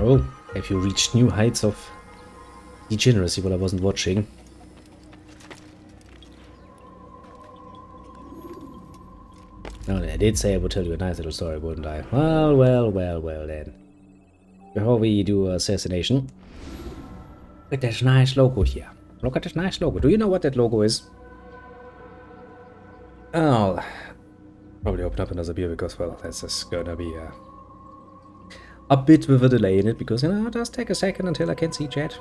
Oh, have you reached new heights of degeneracy while I wasn't watching? No, I did say I would tell you a nice little story, wouldn't I? Well then. Before we do assassination, look at that nice logo here. Look at that nice logo. Do you know what that logo is? I'll probably open up another beer because, well, that's just gonna be a bit with a delay in it because, you know, it does take a second until I can see chat.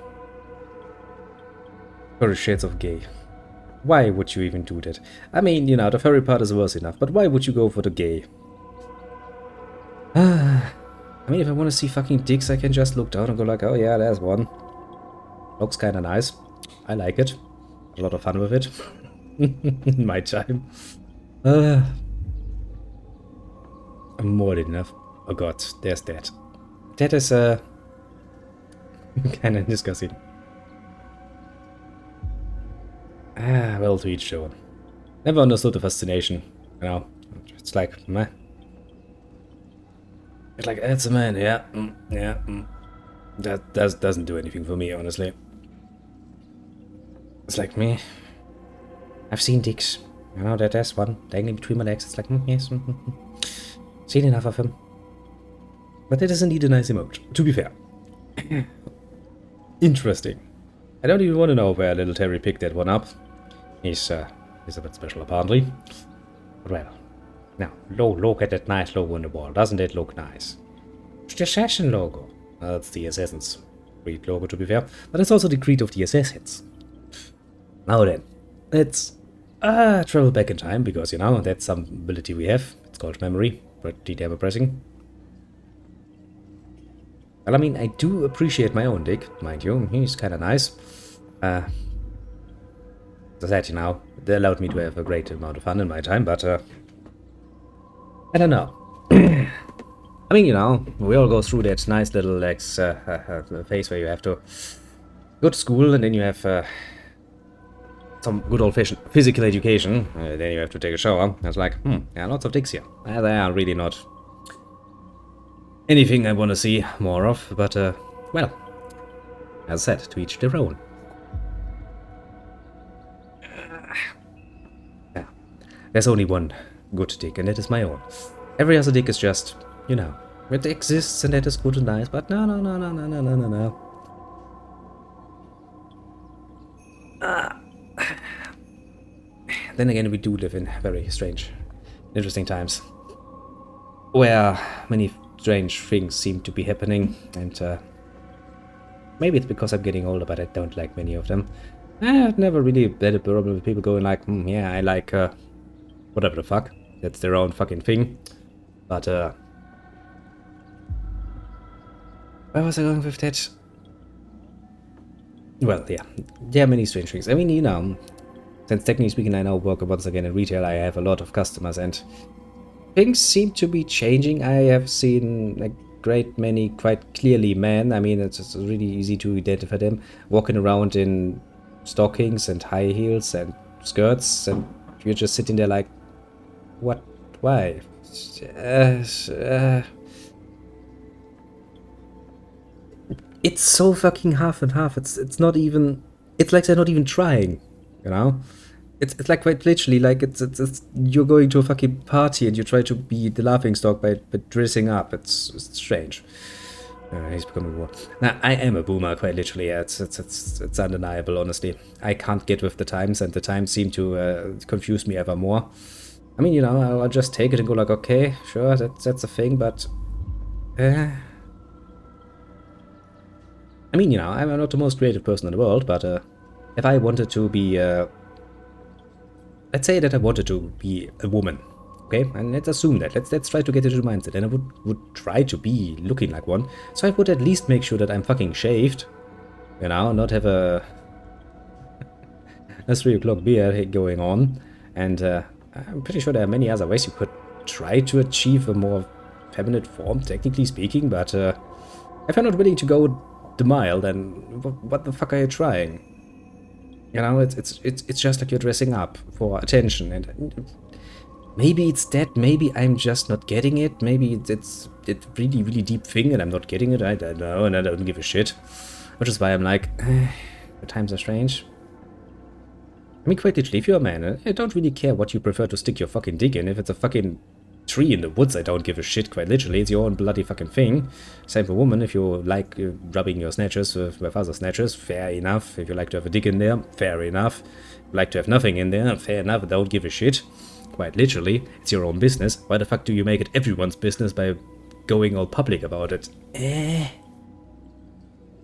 Very shades of gay. Why would you even do that? I mean, you know, the furry part is worse enough, but why would you go for the gay? I mean, if I want to see fucking dicks, I can just look down and go like, oh yeah, there's one. Looks kinda nice. I like it. A lot of fun with it. In my time. More than enough. Oh god, there's that. That is, kinda disgusting. Well, to each their own. Never understood the fascination, you know. It's like, meh. It's like, it's a man, yeah, yeah. That doesn't do anything for me, honestly. It's like, me. I've seen dicks. You know, there's one dangling between my legs. It's like, yes. Seen enough of him. But that is indeed a nice emote, to be fair. Interesting. I don't even want to know where little Terry picked that one up. He's a bit special, apparently. But well, now, look at that nice logo on the wall. Doesn't it look nice? It's the Assassin logo. That's the Assassin's Creed logo, to be fair. But it's also the Creed of the Assassins. Now then, let's travel back in time, because, you know, that's some ability we have. It's called memory. Pretty damn impressing. Well, I mean, I do appreciate my own dick, mind you. He's kind of nice. As I said, you know, they allowed me to have a great amount of fun in my time, but, I don't know. I mean, you know, we all go through that nice little, like, phase where you have to go to school, and then you have, some good old-fashioned physical education. Then you have to take a shower. I was like, yeah, lots of dicks here. They are really not anything I want to see more of, but, well, as I said, to each their own. Yeah. There's only one good dick, and that is my own. Every other dick is just, you know, it exists and that is good and nice, but no. Then again, we do live in very strange, interesting times, where many strange things seem to be happening, and maybe it's because I'm getting older, but I don't like many of them. I've never really had a problem with people going like, yeah, I like, whatever the fuck. That's their own fucking thing. But, where was I going with that? Well, yeah, there are many strange things. I mean, you know, since technically speaking, I now work once again in retail, I have a lot of customers, and things seem to be changing. I have seen a great many quite clearly men. I mean, it's really easy to identify them walking around in stockings and high heels and skirts, and you're just sitting there like, what? Why? It's so fucking half and half. It's not even. It's like they're not even trying. You know, it's like quite literally like it's you're going to a fucking party and you try to be the laughingstock by dressing up. It's strange. He's becoming more. Now I am a boomer, quite literally. Yeah, it's undeniable. Honestly, I can't get with the times, and the times seem to confuse me ever more. I mean, you know, I'll just take it and go like, okay, sure, that's a thing, but. I mean, you know, I'm not the most creative person in the world, but if I wanted to be, let's say that I wanted to be a woman, okay? And let's assume that. Let's try to get into the mindset, and I would try to be looking like one. So I would at least make sure that I'm fucking shaved, you know, not have a 3 o'clock beer going on. And I'm pretty sure there are many other ways you could try to achieve a more feminine form, technically speaking. But if you're not willing to go the mile, then what the fuck are you trying? You know, it's just like you're dressing up for attention, and maybe it's that, maybe I'm just not getting it, maybe it's really, really deep thing and I'm not getting it. I don't know, and I don't give a shit. Which is why I'm like, the times are strange. I mean, quite literally, if you're a man, I don't really care what you prefer to stick your fucking dick in. If it's a fucking tree in the woods, I don't give a shit, quite literally. It's your own bloody fucking thing. Same for women. If you like rubbing your snatches with other snatches, fair enough. If you like to have a dick in there, fair enough. If you like to have nothing in there, fair enough. Don't give a shit. Quite literally, it's your own business. Why the fuck do you make it everyone's business by going all public about it?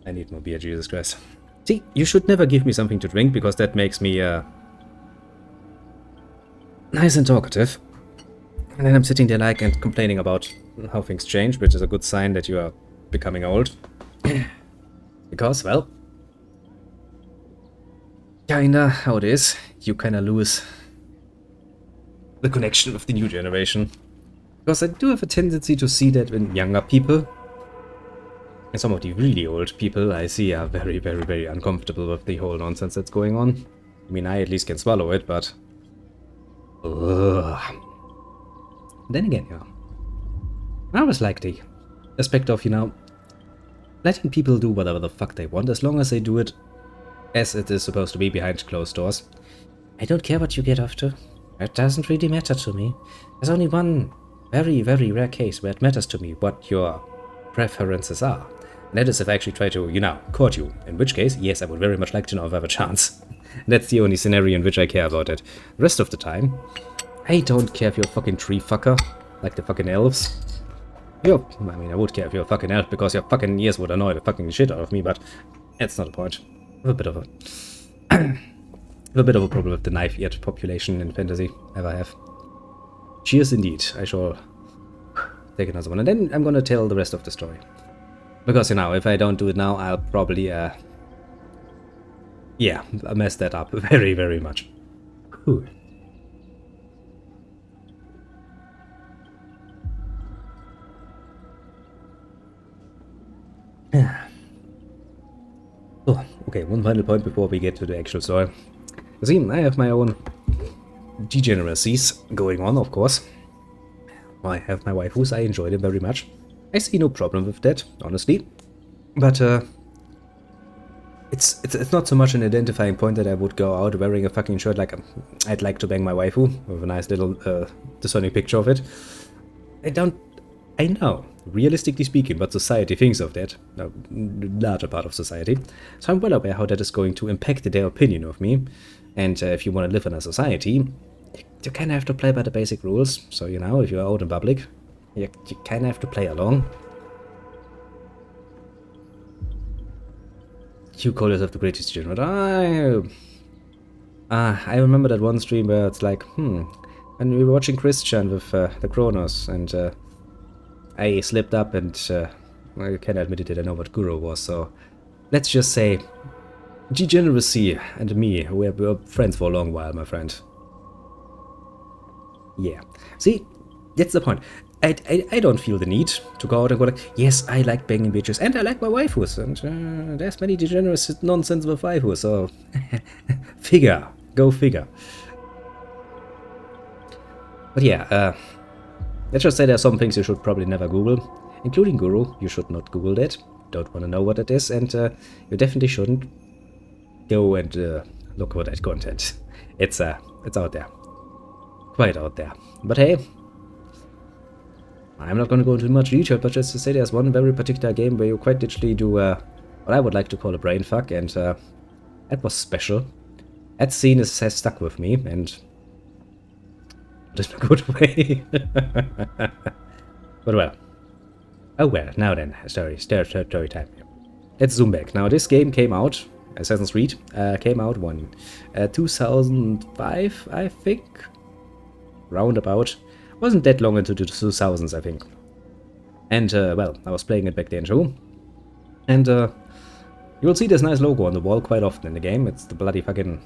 I need more beer, Jesus Christ. See, you should never give me something to drink, because that makes me, nice and talkative. And then I'm sitting there like and complaining about how things change, which is a good sign that you are becoming old. Because, well, kinda how it is. You kinda lose the connection with the new generation. Because I do have a tendency to see that when younger people, and some of the really old people I see are very, very, very uncomfortable with the whole nonsense that's going on. I mean, I at least can swallow it, but... Ugh. Then again, yeah. I always like the aspect of, you know, letting people do whatever the fuck they want, as long as they do it as it is supposed to be behind closed doors. I don't care what you get up to. It doesn't really matter to me. There's only one very, very rare case where it matters to me what your preferences are. And that is if I actually try to, you know, court you. In which case, yes, I would very much like to know if I have a chance. That's the only scenario in which I care about it. The rest of the time, I don't care if you're a fucking tree fucker, like the fucking elves. I mean, I would care if you're a fucking elf, because your fucking ears would annoy the fucking shit out of me, but that's not the point. I have a bit of a... I have a bit of a problem with the knife-eared population in fantasy. Ever have. Cheers indeed. I shall take another one, and then I'm gonna tell the rest of the story. Because, you know, if I don't do it now, I'll probably, yeah, I'll mess that up very, very much. Whew. Oh, okay, one final point before we get to the actual story. You see, I have my own degeneracies going on, of course. I have my waifus, I enjoy them very much. I see no problem with that, honestly. But, it's not so much an identifying point that I would go out wearing a fucking shirt like I'd like to bang my waifu, with a nice little discerning picture of it. I know, realistically speaking, what society thinks of that, a larger part of society, so I'm well aware how that is going to impact their opinion of me. And if you want to live in a society, you kind of have to play by the basic rules. So, you know, if you're out in public, you kind of have to play along. You call yourself the greatest degenerate. I remember that one stream where it's like, and we were watching Christian with the Kronos, and I slipped up, and I can admit it that I know what Guru was, so let's just say degeneracy and me, we were friends for a long while, my friend. Yeah. See, that's the point. I don't feel the need to go out and go like, yes, I like banging bitches, and I like my waifus, and there's many degenerate nonsense with waifus, so figure. Go figure. But yeah, let's just say there are some things you should probably never Google, including Guru. You should not Google that. Don't want to know what it is, and you definitely shouldn't go and look for that content. It's out there. Quite out there. But hey, I'm not going to go into much detail, but just to say there's one very particular game where you quite literally do what I would like to call a brain fuck, and that was special. That scene has stuck with me, and in a good way. But well. Oh well, now then, story time. Let's zoom back. Now this game came out, Assassin's Creed, came out 2005, I think? Roundabout. Wasn't that long into the 2000s, I think. And, well, I was playing it back then too. And, you'll see this nice logo on the wall quite often in the game. It's the bloody fucking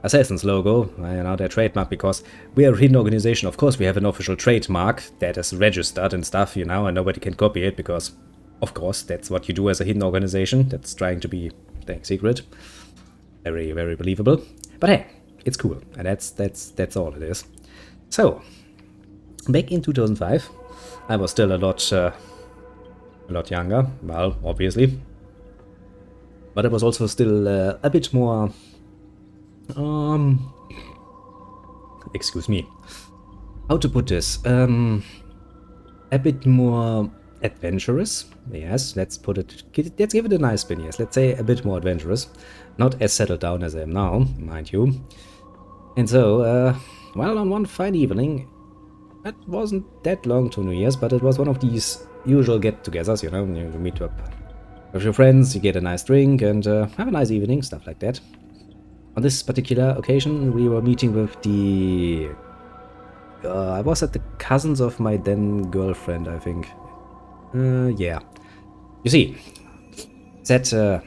Assassin's logo, you know, their trademark, because we are a hidden organization. Of course, we have an official trademark that is registered and stuff, you know, and nobody can copy it, because, of course, that's what you do as a hidden organization that's trying to be staying secret. Very, very believable. But hey, it's cool, and that's all it is. So, back in 2005, I was still a lot a lot younger, well, obviously. But it was also still a bit more, excuse me, how to put this, a bit more adventurous, yes, let's give it a nice spin, yes, let's say a bit more adventurous, not as settled down as I am now, mind you. And so, well, on one fine evening, that wasn't that long to New Year's, but it was one of these usual get-togethers, you know, you meet up with your friends, you get a nice drink, and have a nice evening, stuff like that. On this particular occasion, we were meeting with the... I was at the cousins of my then girlfriend, I think. Yeah. You see, that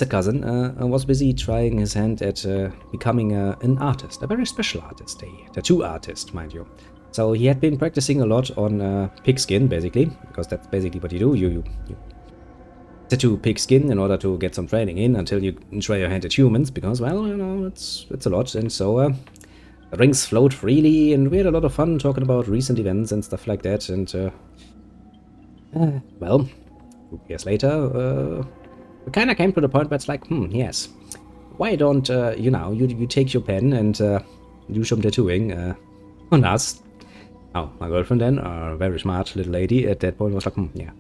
cousin was busy trying his hand at becoming an artist, a very special artist, a tattoo artist, mind you. So he had been practicing a lot on pigskin, basically, because that's basically what you do. You tattoo pigskin in order to get some training in until you try your hand at humans, because, well, you know, it's a lot. And so the rings flowed freely, and we had a lot of fun talking about recent events and stuff like that. And well, 2 years later, we kind of came to the point where it's like, yes, why don't you know, you take your pen and do some tattooing on us. Oh, my girlfriend then, a very smart little lady at that point, was like, yeah,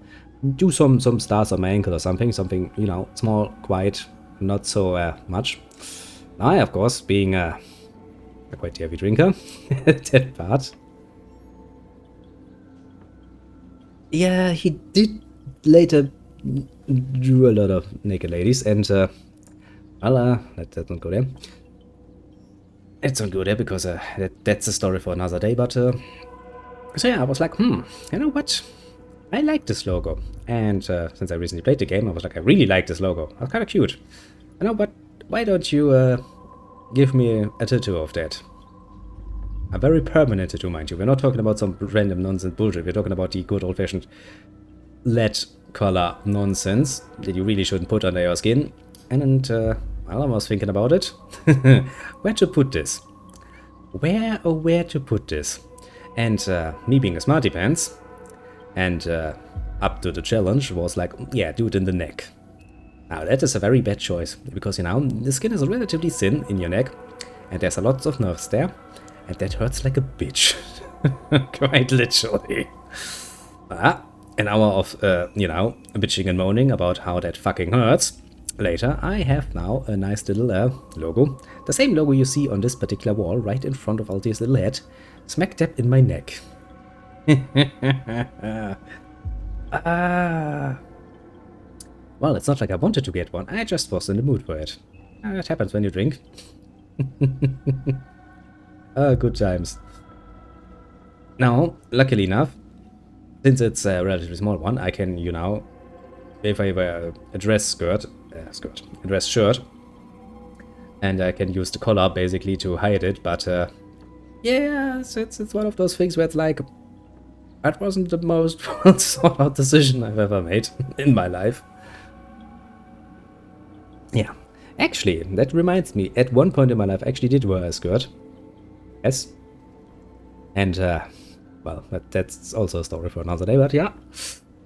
do some stars on my ankle or something, you know, small, quiet, not so much. I, of course, being a quite heavy drinker, that part. Yeah, he did later do a lot of naked ladies, and well, let's not go there. Let's not go there, because that's a story for another day, but so yeah, I was like, you know what? I like this logo. And since I recently played the game, I was like, I really like this logo. It's kind of cute. You know, but why don't you give me a tattoo of that? A very permanent tattoo, mind you. We're not talking about some random nonsense bullshit. We're talking about the good old-fashioned lead color nonsense that you really shouldn't put under your skin. And well, I was thinking about it. Where to put this? Where to put this? And me being a smarty pants, and up to the challenge, was like, yeah, do it in the neck. Now that is a very bad choice, because, you know, the skin is relatively thin in your neck, and there's a lot of nerves there, and that hurts like a bitch. Quite literally. An hour of, you know, bitching and moaning about how that fucking hurts. Later, I have now a nice little logo. The same logo you see on this particular wall, right in front of Altia's little head, smack dab in my neck. Well, it's not like I wanted to get one, I just was in the mood for it. It happens when you drink. Good times. Now, luckily enough, since it's a relatively small one, I can, you know, if I wear a dress shirt, and I can use the collar basically to hide it, but yeah, it's one of those things where it's like, that wasn't the most well thought out decision I've ever made in my life. Yeah, actually, that reminds me, at one point in my life I actually did wear a skirt. Yes. And, well, that's also a story for another day, but yeah.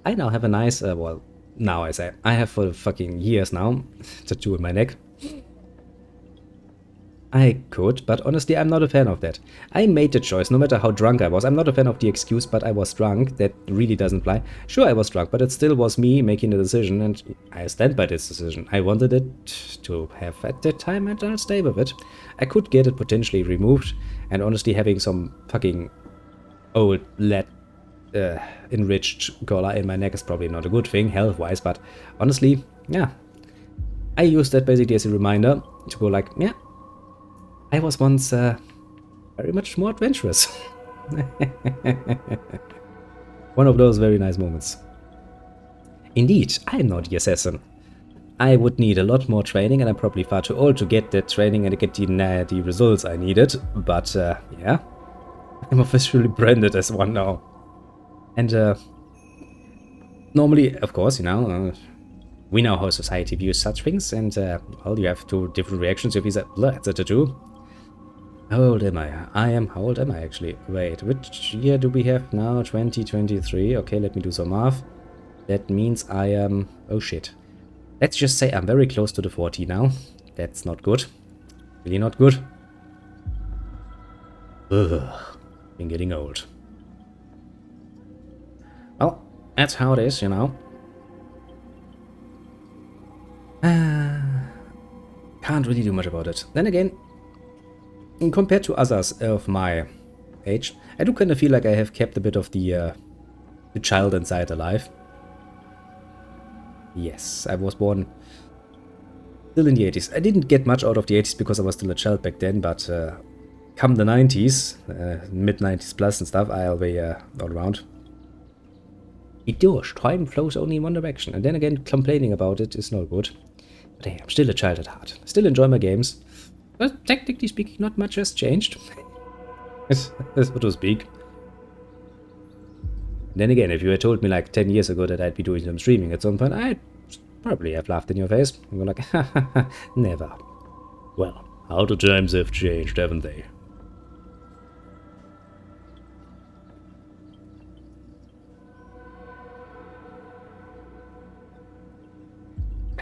I now have a nice, well, now I say, I have for fucking years now, tattoo in my neck. I could, but honestly, I'm not a fan of that. I made the choice, no matter how drunk I was. I'm not a fan of the excuse, but I was drunk. That really doesn't fly. Sure, I was drunk, but it still was me making the decision, and I stand by this decision. I wanted it to have at that time, and I'll stay with it. I could get it potentially removed, and honestly, having some fucking old lead enriched collar in my neck is probably not a good thing, health-wise, but honestly, yeah. I used that basically as a reminder to go like, yeah, I was once very much more adventurous. One of those very nice moments. Indeed, I am not the assassin. I would need a lot more training, and I'm probably far too old to get that training and get the results I needed. But yeah, I'm officially branded as one now. And normally, of course, you know, we know how society views such things, and well, you have two different reactions. If you say, that's a tattoo. How old am I? How old am I actually? Wait, which year do we have now? 2023. Okay, let me do some math. That means I am... oh shit. Let's just say I'm very close to the 40 now. That's not good. Really not good. Ugh. Been getting old. Well, that's how it is, you know. Can't really do much about it. Then again, compared to others of my age, I do kind of feel like I have kept a bit of the child inside alive. Yes, I was born still in the 80s. I didn't get much out of the 80s because I was still a child back then, but come the 90s, mid-90s plus and stuff, I'll be all around. It does. Time flows only in one direction. And then again, complaining about it is not good. But hey, I'm still a child at heart. I still enjoy my games. But technically speaking, not much has changed. so to speak. Then again, if you had told me like 10 years ago that I'd be doing some streaming at some point, I'd probably have laughed in your face. And go like, ha ha ha, never. Well, how the times have changed, haven't they?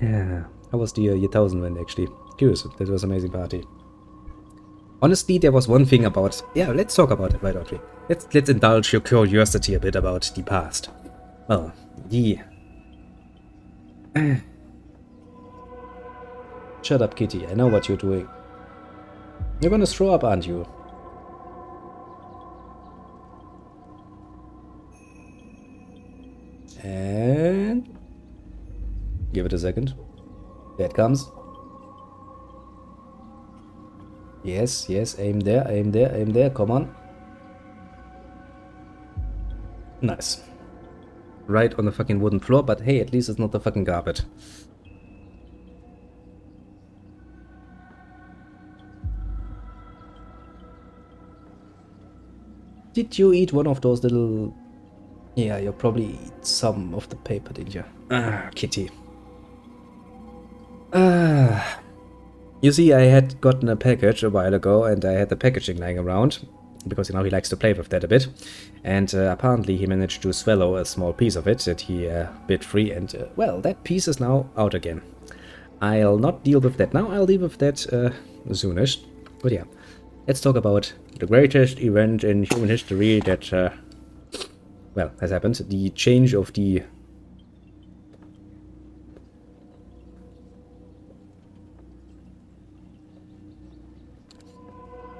Yeah, how was the year 1000 went actually? Curious, that was an amazing party. Honestly, there was one thing about... yeah, let's talk about it, why don't we? Let's indulge your curiosity a bit about the past. Well, the... Shut up, kitty, I know what you're doing. You're gonna throw up, aren't you? And... give it a second. There it comes. Yes, yes, aim there, aim there, aim there, come on. Nice. Right on the fucking wooden floor, but hey, at least it's not the fucking carpet. Did you eat one of those little... yeah, you probably eat some of the paper, didn't you? Ah, kitty. You see, I had gotten a package a while ago, and I had the packaging lying around, because, you know, he likes to play with that a bit. And apparently he managed to swallow a small piece of it that he bit free, and, well, that piece is now out again. I'll not deal with that now, I'll deal with that soonish. But yeah, let's talk about the greatest event in human history that, well, has happened. The change of the...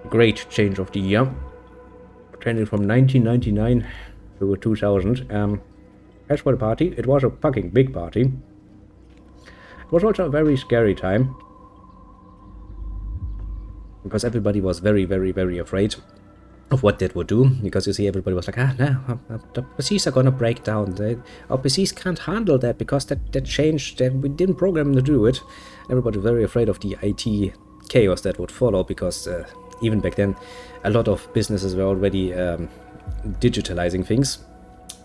great change of the year, trending from 1999 to 2000. As for the party, it was a fucking big party. It was also a very scary time, because everybody was very, very, very afraid of what that would do, because you see, everybody was like, no, the PCs are gonna break down. Our PCs can't handle that, because that changed, we didn't program them to do it. Everybody was very afraid of the IT chaos that would follow, because even back then, a lot of businesses were already digitalizing things,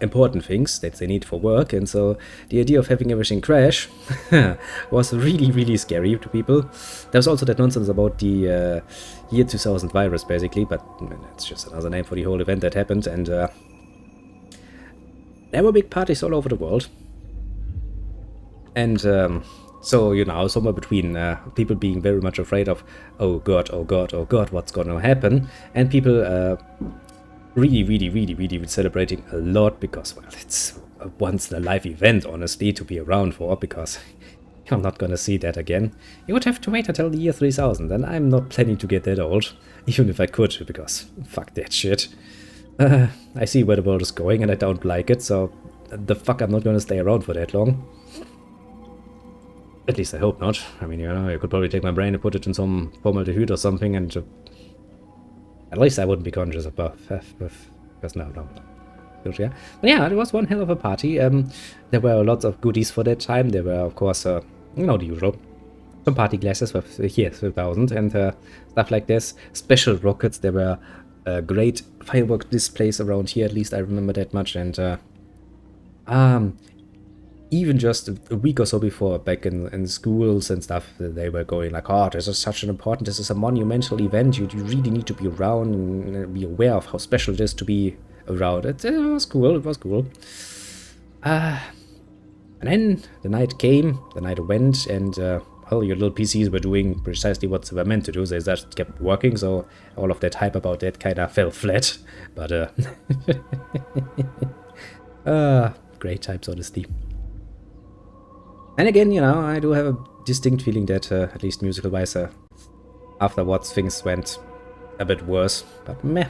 important things that they need for work, and so the idea of having everything crash was really, really scary to people. There was also that nonsense about the year 2000 virus, basically, but it's just another name for the whole event that happened, and there were big parties all over the world. And so, you know, somewhere between people being very much afraid of, oh god, oh god, oh god, what's gonna happen, and people really, really, really, really celebrating a lot, because, well, it's a once-in-a-life event, honestly, to be around for, because I'm not gonna see that again. You would have to wait until the year 3000, and I'm not planning to get that old, even if I could, because fuck that shit. I see where the world is going, and I don't like it, so the fuck, I'm not gonna stay around for that long. At least I hope not. I mean, you know, I could probably take my brain and put it in some formaldehyde or something, and at least I wouldn't be conscious of because no. Yeah. But yeah, it was one hell of a party. There were lots of goodies for that time. There were, of course, you know, the usual. Some party glasses with here 3000 and stuff like this. Special rockets. There were great firework displays around here. At least I remember that much. And even just a week or so before, back in schools and stuff, they were going like, oh, this is such an important, this is a monumental event, you really need to be around and be aware of how special it is to be around. It was cool, it was cool. And then the night came, the night went, and well, your little PCs were doing precisely what they were meant to do. They just kept working, so all of that hype about that kind of fell flat. But great times, honestly. And again, you know, I do have a distinct feeling that, at least musical-wise, afterwards things went a bit worse. But meh,